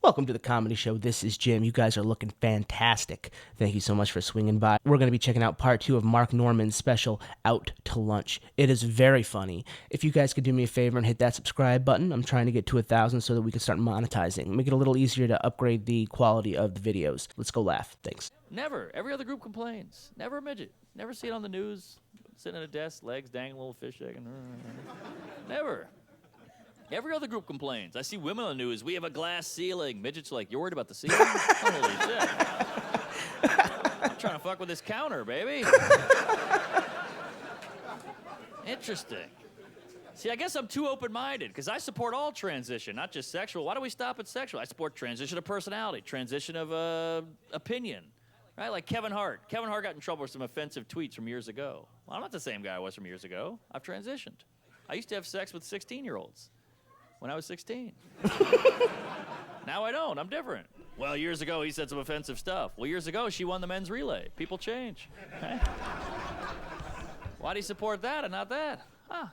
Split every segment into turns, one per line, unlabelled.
Welcome to the comedy show. This is Jim. You guys are looking fantastic. Thank you so much for swinging by. We're going to be checking out part 2 of Mark Norman's special, Out to Lunch. It is very funny. If you guys could do me a favor and hit that subscribe button, I'm trying to get to 1,000 so that we can start monetizing. Make it a little easier to upgrade the quality of the videos. Let's go laugh. Thanks.
Never. Every other group complains. Never a midget. Never see it on the news. Sitting at a desk, legs dangling, a little fish egg. Never. Every other group complains. I see women on the news. We have a glass ceiling. Midgets are like, you're worried about the ceiling? Holy shit. I'm trying to fuck with this counter, baby. Interesting. See, I guess I'm too open-minded because I support all transition, not just sexual. Why do we stop at sexual? I support transition of personality, transition of opinion, right? Like Kevin Hart. Kevin Hart got in trouble with some offensive tweets from years ago. Well, I'm not the same guy I was from years ago. I've transitioned. I used to have sex with 16-year-olds. When I was 16. Now I don't. I'm different. Well, years ago, he said some offensive stuff. Well, years ago, she won the men's relay. People change. Okay? Why do you support that and not that? Huh.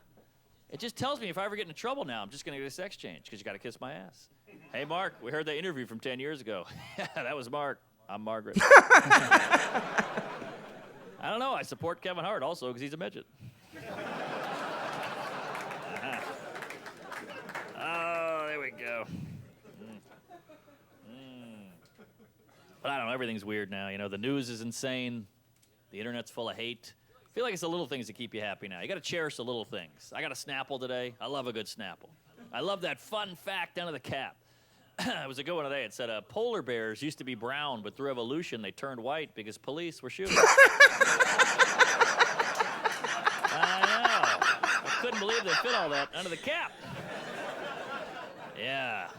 It just tells me if I ever get into trouble now, I'm just going to get a sex change because you got to kiss my ass. Hey, Mark, we heard that interview from 10 years ago. That was Mark. I'm Margaret. I don't know. I support Kevin Hart also because he's a midget. Oh, there we go. But I don't know, everything's weird now. You know, the news is insane. The internet's full of hate. I feel like it's the little things that keep you happy now. You got to cherish the little things. I got a Snapple today. I love a good Snapple. I love that fun fact down to the cap. It was a good one today. It said, polar bears used to be brown, but through evolution, they turned white because police were shooting. I know. I couldn't believe they fit all that under the cap. Yeah.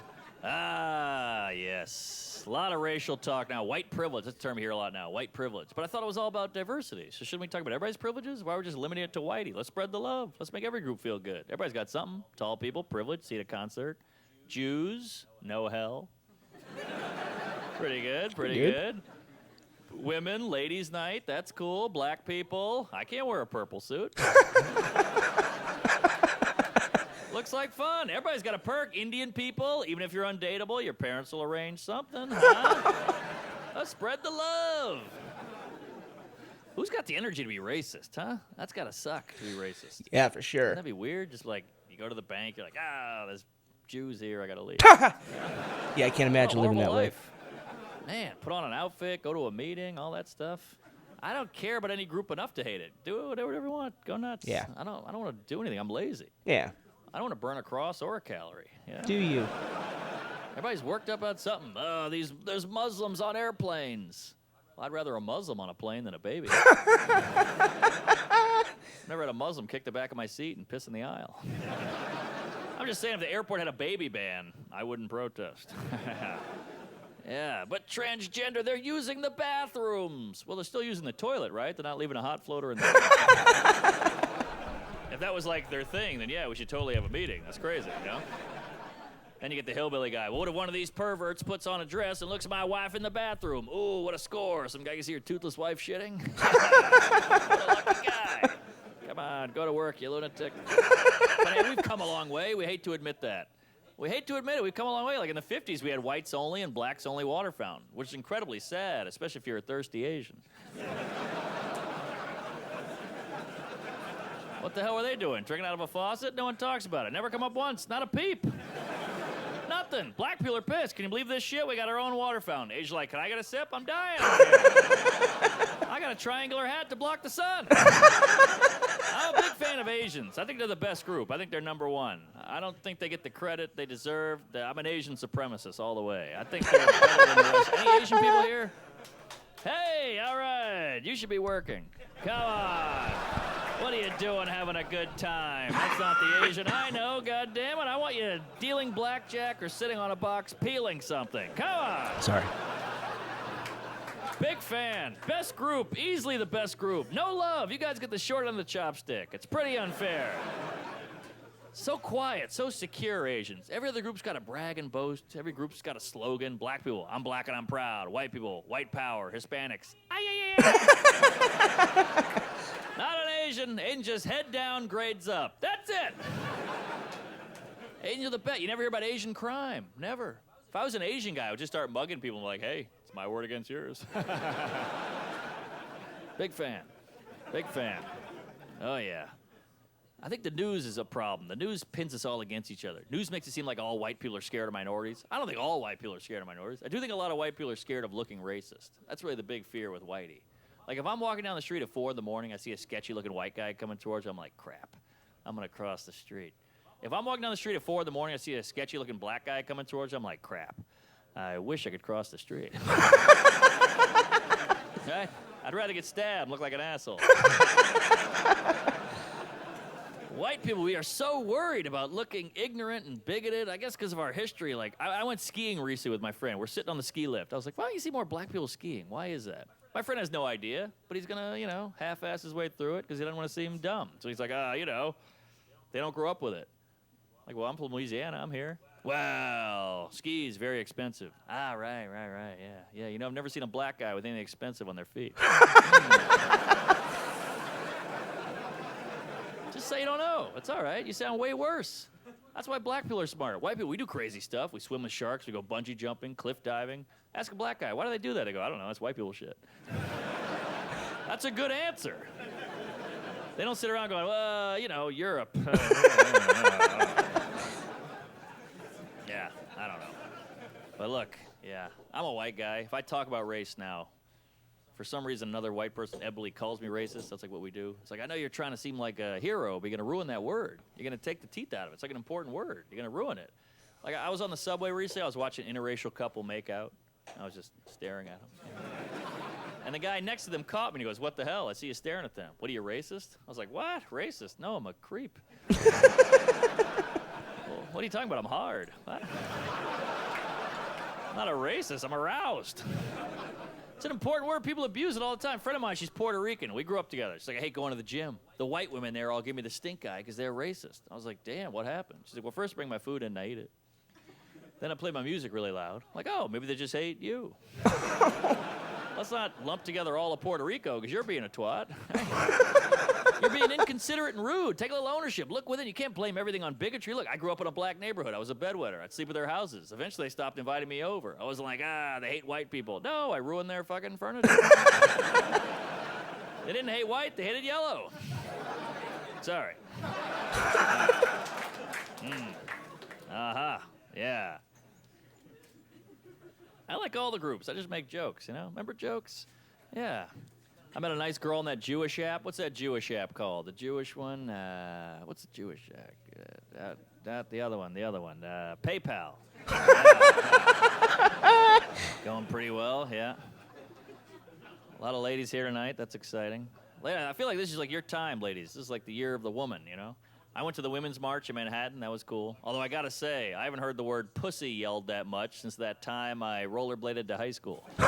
Ah, yes. A lot of racial talk now. White privilege. That's a term we hear a lot now. White privilege. But I thought it was all about diversity. So shouldn't we talk about everybody's privileges? Why are we just limiting it to whitey? Let's spread the love. Let's make every group feel good. Everybody's got something. Tall people, privilege, see at a concert. Jews, no hell. Pretty good, pretty good. Women, ladies' night, that's cool. Black people, I can't wear a purple suit. Looks like fun. Everybody's got a perk. Indian people, even if you're undateable, your parents will arrange something, huh? Let's spread the love. Who's got the energy to be racist, huh? That's got to suck to be racist.
Yeah, for sure.
Wouldn't that be weird? Just like, you go to the bank, you're like, there's Jews here, I got to leave.
Yeah, I can't imagine living that way.
Man, put on an outfit, go to a meeting, all that stuff. I don't care about any group enough to hate it. Do whatever you want. Go nuts.
Yeah.
I don't want to do anything. I'm lazy.
Yeah.
I don't want to burn a cross or a calorie. Yeah.
Do you?
Everybody's worked up about something. There's Muslims on airplanes. Well, I'd rather a Muslim on a plane than a baby. Never had a Muslim kick the back of my seat and piss in the aisle. I'm just saying, if the airport had a baby ban, I wouldn't protest. Yeah, but transgender, they're using the bathrooms. Well, they're still using the toilet, right? They're not leaving a hot floater in there. If that was like their thing, then yeah, we should totally have a meeting. That's crazy, you know? Then you get the hillbilly guy. Well, what if one of these perverts puts on a dress and looks at my wife in the bathroom? Ooh, what a score. Some guy can see your toothless wife shitting. What a lucky guy. Come on, go to work, you lunatic. But hey, we've come a long way. We hate to admit that. We hate to admit it. We've come a long way. Like in the 50s, we had whites only and blacks only water fountain, which is incredibly sad, especially if you're a thirsty Asian. What the hell were they doing? Drinking out of a faucet? No one talks about it. Never come up once. Not a peep. Nothing. Black people are pissed. Can you believe this shit? We got our own water fountain. Asians like, can I get a sip? I'm dying over here. I got a triangular hat to block the sun. I'm a big fan of Asians. I think they're the best group. I think they're number one. I don't think they get the credit they deserve. I'm an Asian supremacist all the way. I think they're better than the rest. Any Asian people here? Hey, all right. You should be working. Come on. What are you doing having a good time? That's not the Asian I know, goddammit. I want you dealing blackjack or sitting on a box peeling something. Come on.
Sorry.
Big fan. Best group. Easily the best group. No love. You guys get the short end of the chopstick. It's pretty unfair. So quiet, so secure, Asians. Every other group's got to brag and boast. Every group's got a slogan. Black people, I'm black and I'm proud. White people, white power. Hispanics, not an Asian. Asian just head down, grades up. That's it. Asians are the best. You never hear about Asian crime. Never. If If I was an Asian guy, I would just start mugging people and be like, hey, it's my word against yours. Big fan. Big fan. Oh, yeah. I think the news is a problem. The news pins us all against each other. News makes it seem like all white people are scared of minorities. I don't think all white people are scared of minorities. I do think a lot of white people are scared of looking racist. That's really the big fear with whitey. Like, if I'm walking down the street at 4 in the morning, I see a sketchy-looking white guy coming towards me, I'm like, crap, I'm going to cross the street. If I'm walking down the street at 4 in the morning, I see a sketchy-looking black guy coming towards me, I'm like, crap, I wish I could cross the street. Right? I'd rather get stabbed and look like an asshole. White people, we are so worried about looking ignorant and bigoted, I guess because of our history. Like, I went skiing recently with my friend. We're sitting on the ski lift. I was like, why don't you see more black people skiing? Why is that? My friend has no idea, but he's going to, half-ass his way through it because he doesn't want to seem dumb. So he's like, they don't grow up with it. Like, well, I'm from Louisiana. I'm here. Well, ski is very expensive. Right, yeah. Yeah, I've never seen a black guy with anything expensive on their feet. Just say you don't know. It's all right. You sound way worse. That's why black people are smart. White people, we do crazy stuff. We swim with sharks. We go bungee jumping, cliff diving. Ask a black guy, why do they do that? They go, I don't know. That's white people shit. That's a good answer. They don't sit around going, well, Europe. Yeah, I don't know. But look, yeah, I'm a white guy. If I talk about race now, for some reason another white person ebbly calls me racist. That's like what we do. It's like, I know you're trying to seem like a hero, but you're going to ruin that word. You're going to take the teeth out of it. It's like an important word. You're going to ruin it. Like, I was on the subway recently. I was watching an interracial couple make out. I was just staring at them. And the guy next to them caught me and he goes, what the hell? I see you staring at them. What, are you racist? I was like, what? Racist? No, I'm a creep. Well, what are you talking about? I'm hard. What? I'm not a racist. I'm aroused. It's an important word. People abuse it all the time. A friend of mine, she's Puerto Rican. We grew up together. She's like, I hate going to the gym. The white women there all give me the stink eye because they're racist. I was like, damn, what happened? She's like, well, first bring my food in and I eat it. Then I play my music really loud. I'm like, oh, maybe they just hate you. Let's not lump together all of Puerto Rico because you're being a twat. You're being inconsiderate and rude. Take a little ownership. Look within. You can't blame everything on bigotry. Look, I grew up in a black neighborhood. I was a bedwetter. I'd sleep at their houses. Eventually, they stopped inviting me over. I was like, they hate white people. No, I ruined their fucking furniture. They didn't hate white. They hated yellow. Sorry. Yeah. I like all the groups. I just make jokes, Remember jokes? Yeah. I met a nice girl in that Jewish app. What's that Jewish app called? The Jewish one? What's the Jewish app? The other one. PayPal. Going pretty well, yeah. A lot of ladies here tonight. That's exciting. I feel like this is like your time, ladies. This is like the year of the woman, I went to the Women's March in Manhattan. That was cool. Although I got to say, I haven't heard the word pussy yelled that much since that time I rollerbladed to high school. That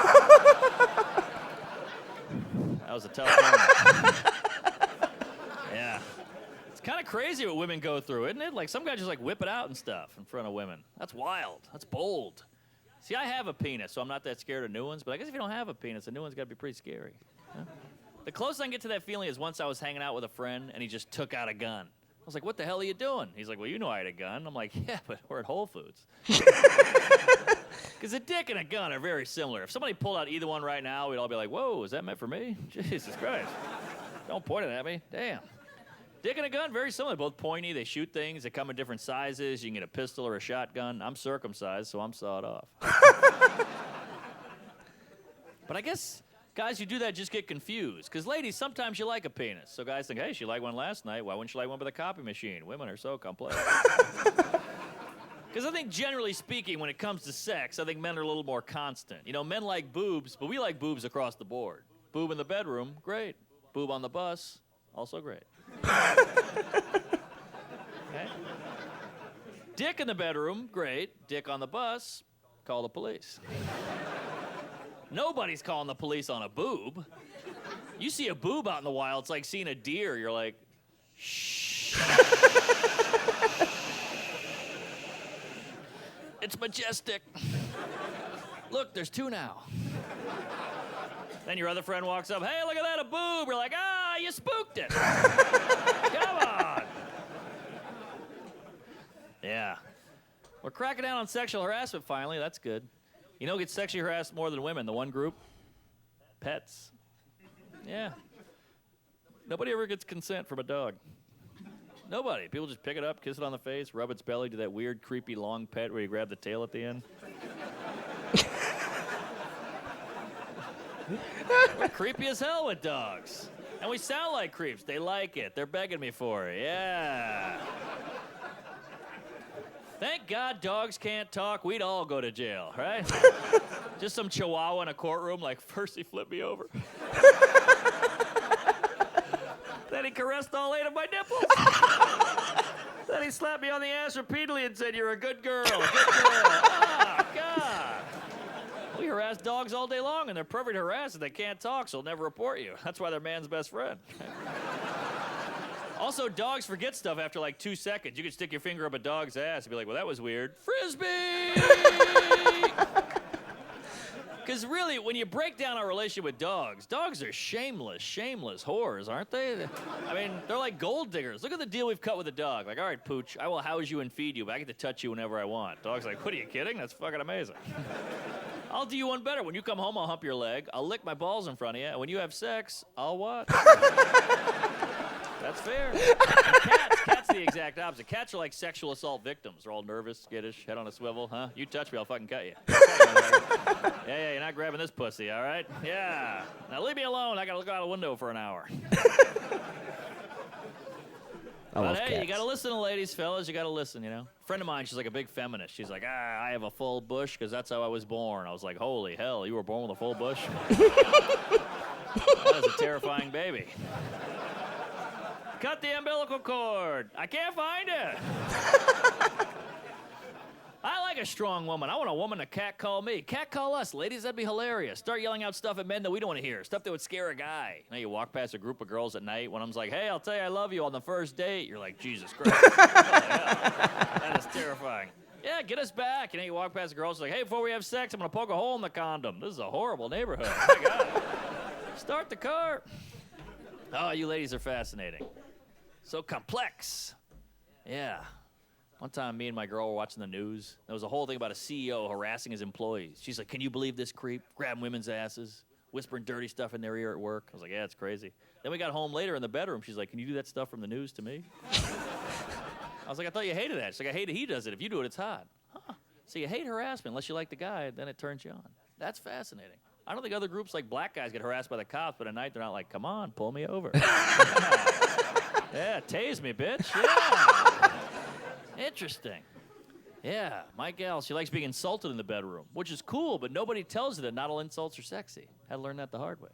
was a tough moment. Yeah. It's kind of crazy what women go through, isn't it? Like, some guys just, whip it out and stuff in front of women. That's wild. That's bold. See, I have a penis, so I'm not that scared of new ones. But I guess if you don't have a penis, a new one's got to be pretty scary. Huh? The closest I can get to that feeling is once I was hanging out with a friend, and he just took out a gun. I was like, what the hell are you doing? He's like, well, you know I had a gun. I'm like, yeah, but we're at Whole Foods. Because a dick and a gun are very similar. If somebody pulled out either one right now, we'd all be like, whoa, is that meant for me? Jesus Christ. Don't point it at me. Damn. Dick and a gun, very similar. Both pointy. They shoot things. They come in different sizes. You can get a pistol or a shotgun. I'm circumcised, so I'm sawed off. But I guess guys who do that just get confused. Because ladies, sometimes you like a penis. So guys think, hey, she liked one last night. Why wouldn't she like one with a copy machine? Women are so complex. Because I think, generally speaking, when it comes to sex, I think men are a little more constant. Men like boobs, but we like boobs across the board. Boob in the bedroom, great. Boob on the bus, also great. Okay. Dick in the bedroom, great. Dick on the bus, call the police. Nobody's calling the police on a boob. You see a boob out in the wild, it's like seeing a deer. You're like, shh. It's majestic. Look, there's two now. Then your other friend walks up, hey, look at that, a boob. We're like, you spooked it. Come on. Yeah. We're cracking down on sexual harassment finally. That's good. You know who gets sexually harassed more than women? The one group? Pets. Yeah. Nobody ever gets consent from a dog. Nobody. People just pick it up, kiss it on the face, rub its belly, do that weird, creepy, long pet where you grab the tail at the end. We're creepy as hell with dogs. And we sound like creeps. They like it. They're begging me for it. Yeah. Thank God dogs can't talk. We'd all go to jail, right? Just some chihuahua in a courtroom like, first he flipped me over. Then he caressed all 8 of my nipples. Then he slapped me on the ass repeatedly and said, "You're a good girl, good girl." Oh, God. We harass dogs all day long, and they're perfect harassers. They can't talk, so they'll never report you. That's why they're man's best friend. Also, dogs forget stuff after like 2 seconds. You could stick your finger up a dog's ass and be like, "Well, that was weird." Frisbee! Because really, when you break down our relationship with dogs are shameless whores, aren't they? I mean, they're like gold diggers. Look at the deal we've cut with a dog. Like, all right, Pooch, I will house you and feed you, but I get to touch you whenever I want. Dog's like, what are you kidding? That's fucking amazing. I'll do you one better. When you come home, I'll hump your leg. I'll lick my balls in front of you. And when you have sex, I'll what? That's fair. Cats the exact opposite. Cats are like sexual assault victims. They're all nervous, skittish, head on a swivel. Huh? You touch me, I'll fucking cut you. Yeah, you're not grabbing this pussy, all right? Yeah. Now leave me alone. I gotta look out a window for an hour. But hey,
cats.
you gotta listen to ladies, fellas. You gotta listen, you know? A friend of mine, she's like a big feminist. She's like, I have a full bush because that's how I was born. I was like, holy hell, you were born with a full bush? That is a terrifying baby. Cut the umbilical cord. I can't find it. I like a strong woman. I want a woman to catcall me. Catcall us, ladies. That'd be hilarious. Start yelling out stuff at men that we don't want to hear. Stuff that would scare a guy. You know, you walk past a group of girls at night. One of them's like, "Hey, I'll tell you I love you on the first date." You're like, Jesus Christ. That is terrifying. Yeah, get us back. You know, you walk past a girl. She's like, "Hey, before we have sex, I'm going to poke a hole in the condom." This is a horrible neighborhood. Oh, my God. Start the car. Oh, you ladies are fascinating. So complex. Yeah. One time, me and my girl were watching the news. There was a whole thing about a CEO harassing his employees. She's like, "Can you believe this creep? Grabbing women's asses, whispering dirty stuff in their ear at work." I was like, "Yeah, it's crazy." Then we got home later in the bedroom. She's like, "Can you do that stuff from the news to me?" I was like, "I thought you hated that." She's like, "I hate it. He does it. If you do it, it's hot." Huh. So you hate harassment unless you like the guy, then it turns you on. That's fascinating. I don't think other groups like black guys get harassed by the cops, but at night they're not like, "Come on, pull me over." Yeah, tase me, bitch. Yeah. Interesting. Yeah, my gal, she likes being insulted in the bedroom, which is cool, but nobody tells her that not all insults are sexy. Had to learn that the hard way.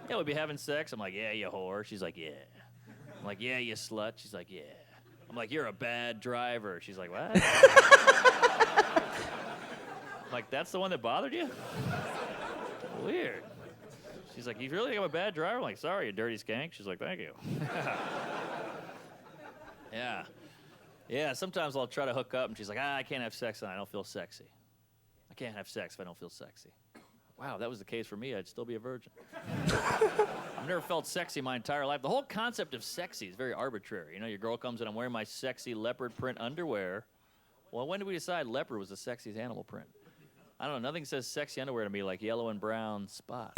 Yeah, we'd be having sex. I'm like, "Yeah, you whore." She's like, "Yeah." I'm like, "Yeah, you slut." She's like, "Yeah." I'm like, "You're a bad driver." She's like, "What?" I'm like, "That's the one that bothered you?" Weird. She's like, "You really think I'm a bad driver?" I'm like, "Sorry, you dirty skank." She's like, "Thank you." Yeah. Yeah, sometimes I'll try to hook up, and she's like, "I can't have sex, and I don't feel sexy. I can't have sex if I don't feel sexy." Wow, if that was the case for me, I'd still be a virgin. I've never felt sexy my entire life. The whole concept of sexy is very arbitrary. You know, your girl comes in, I'm wearing my sexy leopard print underwear. Well, when did we decide leopard was the sexiest animal print? I don't know. Nothing says sexy underwear to me like yellow and brown spots.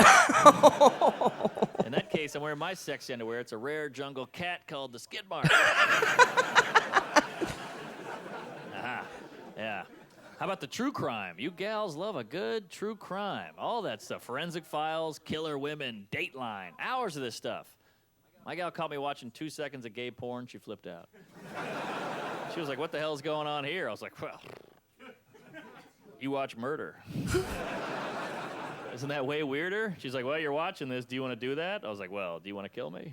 In that case, I'm wearing my sexy underwear. It's a rare jungle cat called the skid mark. Aha. Yeah. How about the true crime? You gals love a good true crime. All that stuff. Forensic Files, Killer Women, Dateline. Hours of this stuff. My gal caught me watching 2 seconds of gay porn. She flipped out. She was like, "What the hell's going on here?" I was like, "Well, you watch murder." Isn't that way weirder? She's like, "Well, you're watching this. Do you want to do that?" I was like, "Well, do you want to kill me?"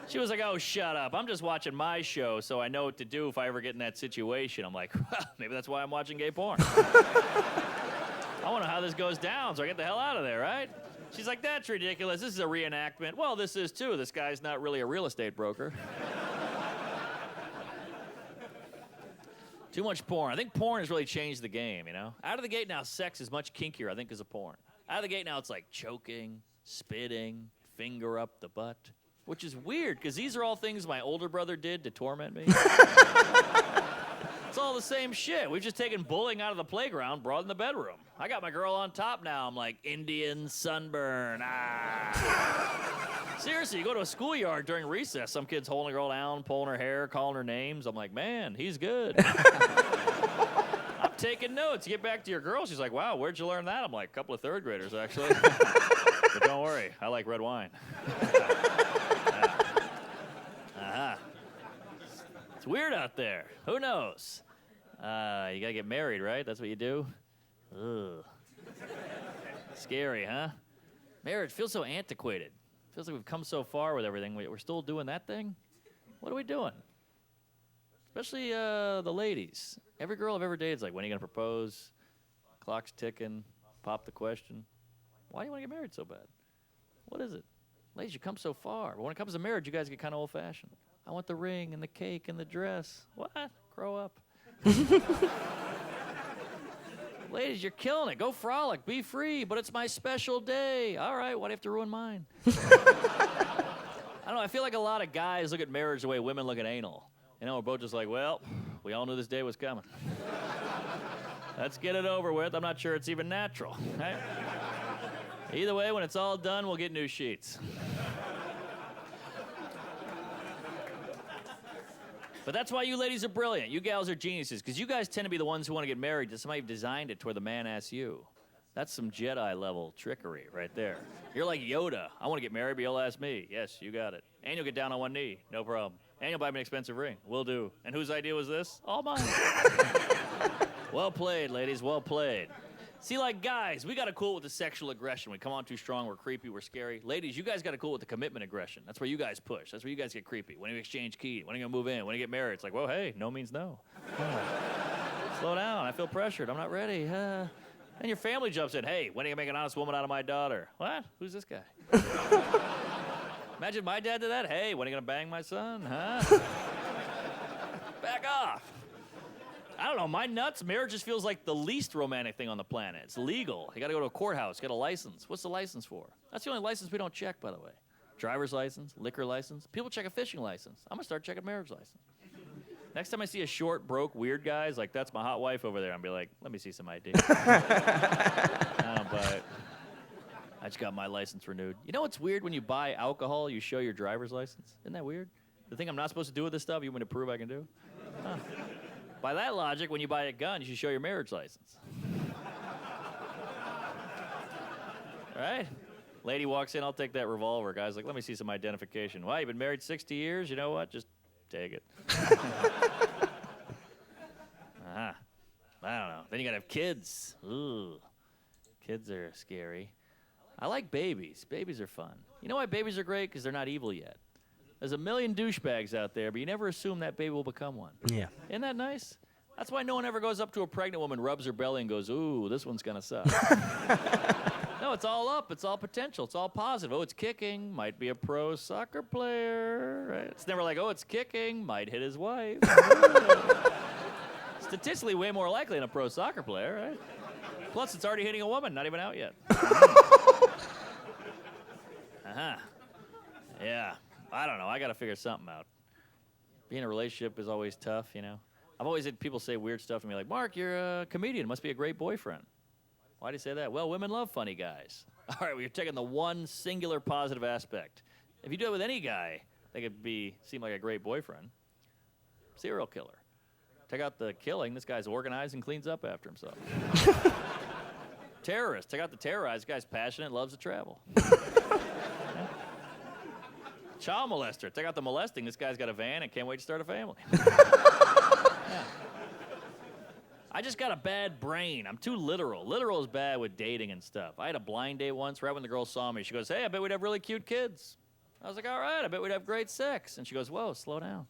She was like, "Oh, shut up. I'm just watching my show, so I know what to do if I ever get in that situation." I'm like, "Well, maybe that's why I'm watching gay porn." I want to know how this goes down, so I get the hell out of there, right? She's like, "That's ridiculous. This is a reenactment." Well, this is too. This guy's not really a real estate broker. Too much porn. I think porn has really changed the game, you know? Out of the gate now, sex is much kinkier, I think, as a porn. Out of the gate now, it's like choking, spitting, finger up the butt, which is weird, because these are all things my older brother did to torment me. It's all the same shit. We've just taken bullying out of the playground, brought it in the bedroom. I got my girl on top now. I'm like, Indian sunburn. Seriously, you go to a schoolyard during recess, some kid's holding a girl down, pulling her hair, calling her names. I'm like, man, he's good. I'm taking notes. You get back to your girl, she's like, wow, where'd you learn that? I'm like, a couple of third graders, actually. But don't worry, I like red wine. It's weird out there. Who knows? You gotta get married, right? That's what you do? Ugh. Scary, huh? Marriage feels so antiquated. Feels like we've come so far with everything. We're still doing that thing? What are we doing? Especially the ladies. Every girl I've ever dated is like, when are you gonna propose? Clock's ticking. Pop the question. Why do you want to get married so bad? What is it? Ladies, you come so far. But when it comes to marriage, you guys get kind of old-fashioned. I want the ring and the cake and the dress. What? Grow up. Ladies, you're killing it. Go frolic. Be free. But it's my special day. All right, why do you have to ruin mine? I don't know. I feel like a lot of guys look at marriage the way women look at anal. You know, we're both just like, well, we all knew this day was coming. Let's get it over with. I'm not sure it's even natural. Right? Either way, when it's all done, we'll get new sheets. But that's why you ladies are brilliant. You gals are geniuses, because you guys tend to be the ones who want to get married to somebody who designed it to where the man asks you. That's some Jedi-level trickery right there. You're like Yoda. I want to get married, but you'll ask me. Yes, you got it. And you'll get down on one knee. No problem. And you'll buy me an expensive ring. Will do. And whose idea was this? All mine. Well played, ladies. Well played. See, like guys, we got to cool with the sexual aggression. We come on too strong, we're creepy, we're scary. Ladies, you guys got to cool with the commitment aggression. That's where you guys push. That's where you guys get creepy. When you exchange key, when are you going to move in, when you get married, it's like, whoa, hey, no means no. Slow down, I feel pressured, I'm not ready. And your family jumps in, hey, when are you going to make an honest woman out of my daughter? What? Who's this guy? Imagine my dad did that. Hey, when are you going to bang my son? Huh? Back off. I don't know, my nuts, marriage just feels like the least romantic thing on the planet. It's legal. You gotta go to a courthouse, get a license. What's the license for? That's the only license we don't check, by the way. Driver's license, liquor license. People check a fishing license. I'm gonna start checking marriage license. Next time I see a short, broke, weird guy, it's like, that's my hot wife over there. I'm be like, let me see some ID. I don't buy it. I just got my license renewed. You know what's weird? When you buy alcohol, you show your driver's license. Isn't that weird? The thing I'm not supposed to do with this stuff, you want me to prove I can do? Huh. By that logic, when you buy a gun, you should show your marriage license. Right? Lady walks in, I'll take that revolver. Guy's like, let me see some identification. Well, you've been married 60 years? You know what? Just take it. I don't know. Then you gotta have kids. Ooh. Kids are scary. I like babies. Babies are fun. You know why babies are great? Because they're not evil yet. There's a million douchebags out there, but you never assume that baby will become one.
Yeah.
Isn't that nice? That's why no one ever goes up to a pregnant woman, rubs her belly, and goes, ooh, this one's gonna suck. No, it's all up. It's all potential. It's all positive. Oh, it's kicking. Might be a pro soccer player. Right? It's never like, oh, it's kicking. Might hit his wife. Statistically, way more likely than a pro soccer player, right? Plus, it's already hitting a woman. Not even out yet. Yeah. I don't know. I got to figure something out. Being in a relationship is always tough, you know. I've always had people say weird stuff to me like, Mark, you're a comedian. Must be a great boyfriend. Why do you say that? Well, women love funny guys. All right, well, you're taking the one singular positive aspect. If you do it with any guy, they could seem like a great boyfriend. Serial killer. Take out the killing. This guy's organized and cleans up after himself. Terrorist. Take out the terrorized. This guy's passionate, loves to travel. Child molester. Take out the molesting. This guy's got a van and can't wait to start a family. Yeah. I just got a bad brain. I'm too literal. Literal is bad with dating and stuff. I had a blind date once right when the girl saw me. She goes, hey, I bet we'd have really cute kids. I was like, all right, I bet we'd have great sex. And she goes, whoa, slow down.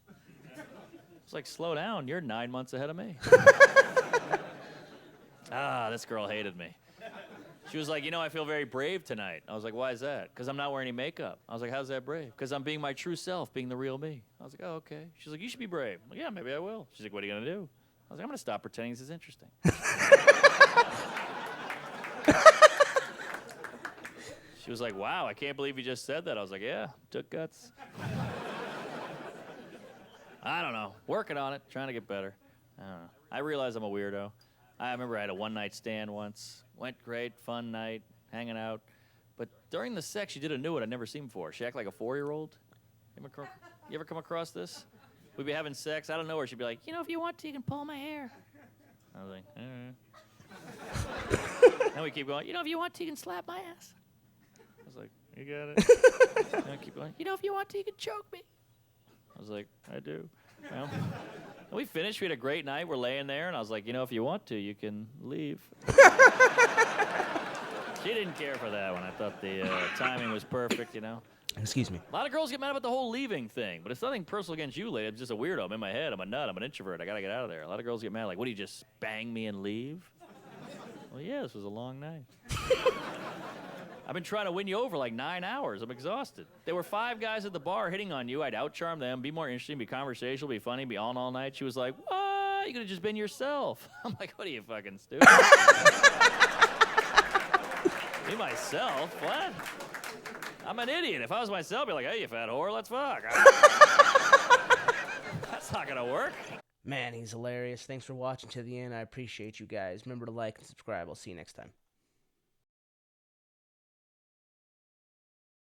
It's like, slow down. You're 9 months ahead of me. This girl hated me. She was like, you know, I feel very brave tonight. I was like, why is that? Because I'm not wearing any makeup. I was like, how's that brave? Because I'm being my true self, being the real me. I was like, oh, okay. She's like, you should be brave. I'm like, yeah, maybe I will. She's like, what are you going to do? I was like, I'm going to stop pretending this is interesting. She was like, wow, I can't believe you just said that. I was like, yeah, took guts. I don't know. Working on it, trying to get better. I don't know. I realize I'm a weirdo. I remember I had a one-night stand once. Went great, fun night, hanging out. But during the sex, she did a new one I'd never seen before. She acted like a 4-year-old. You ever come across this? We'd be having sex. I don't know where she'd be like, if you want to, you can pull my hair. I was like, all right. Then we keep going. If you want to, you can slap my ass. I was like, you got it. And I keep going. If you want to, you can choke me. I was like, I do. Well, and we finished. We had a great night. We're laying there, and I was like, if you want to, you can leave. She didn't care for that one. I thought the timing was perfect,
Excuse me.
A lot of girls get mad about the whole leaving thing, but it's nothing personal against you, lady. I'm just a weirdo. I'm in my head. I'm a nut. I'm an introvert. I got to get out of there. A lot of girls get mad, like, what, do you just bang me and leave? Well, yeah, this was a long night. I've been trying to win you over like 9 hours. I'm exhausted. There were 5 guys at the bar hitting on you. I'd outcharm them, be more interesting, be conversational, be funny, be on all night. She was like, what? You could have just been yourself. I'm like, what are you, fucking stupid? Be myself? What? I'm an idiot. If I was myself, I'd be like, hey, you fat whore, let's fuck. That's not going to work.
Man, he's hilarious. Thanks for watching to the end. I appreciate you guys. Remember to like and subscribe. I'll see you next time.